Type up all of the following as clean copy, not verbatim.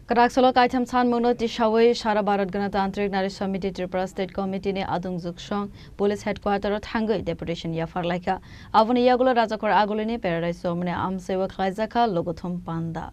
Karaksalok item san mungno tishawi Sara Bharat Ganatantrik Nari Samiti Tripura State Committee ne adung juksong Police Headquarter thangoi deputation ya farlaika avuni yagulo rajakor agulini Paradise Somne amsewa khlaizaka logothum panda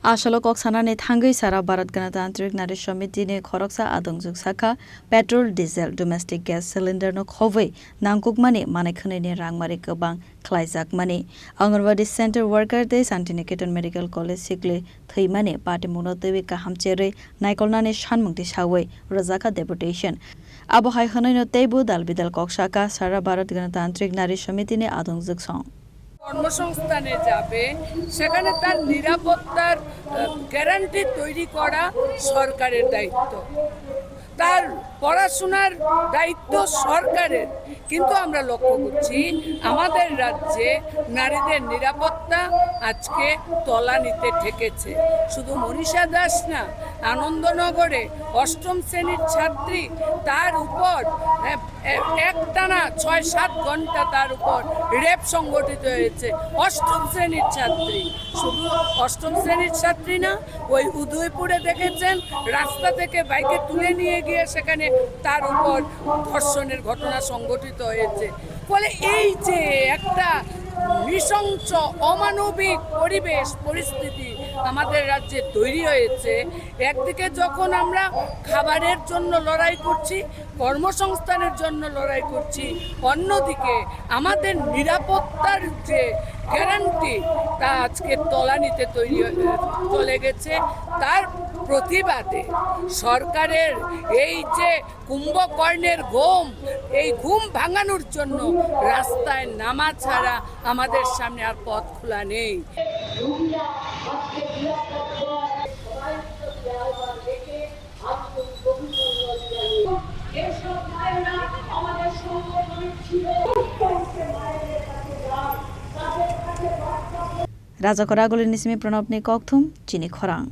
Ashalok Oksana ne thangai Sara Bharat Ganatantrik Nari Samiti ne khoroksa adungjuk saka petrol diesel domestic gas cylinder no khowai nangkukmani manakhane ne rangmari kobang khlaijak mani Anganwadi center worker de Santiniketan Medical College sikle theimane party monotewi kahamchere naikolnane shanmungti sawai rajaka deputation abo haikhanai no teibu dalbidal koksaka Sara Bharat Ganatantrik Nari Samiti ne adungjuk song কর্মসংস্থানে যাবে সেখানে তার নিরাপত্তার guarantee তৈরি করা সরকারের দায়িত্ব তার পড়াশোনার দায়িত্ব সরকারের কিন্তু আমরা লক্ষ্য করছি আমাদের রাজ্যে নারীদের নিরাপত্তা আজকে তলানিতে ঠেকেছে শুধু মনীষা দাস না আনন্দনগরে অষ্টম শ্রেণীর ছাত্রী তার উপর একটানা ৬-৭ ঘন্টা তার উপর রেপ সংগঠিত হয়েছে অষ্টম শ্রেণীর ছাত্রী শুধু অষ্টম শ্রেণীর ছাত্রী না ওই উদয়পুরে দেখেছেন রাস্তা থেকে বাইকে তুলে নিয়ে গিয়ে সেখানে তার উপর ধর্ষণের ঘটনা সংঘটিত হয়েছে ফলে এই যে একটা নৃশংস অমানবিক পরিস্থিতি আমাদের রাজ্যে তৈরি হয়েছে একদিকে যখন আমরা খাবারের জন্য লড়াই করছি কর্মসংস্থানের জন্য লড়াই করছি অন্যদিকে আমাদের নিরাপত্তার যে গ্যারান্টি তা আজকে তলানিতে চলে গেছে তার প্রতিবাদে সরকারের এই যে কুম্ভকর্ণের এই ঘুম ভাঙানোর জন্য রাস্তায় নামা ছাড়া আমাদের সামনে আর পথ খোলা নেই Rajakor agulin nismi pranab ni kokthum chini khorang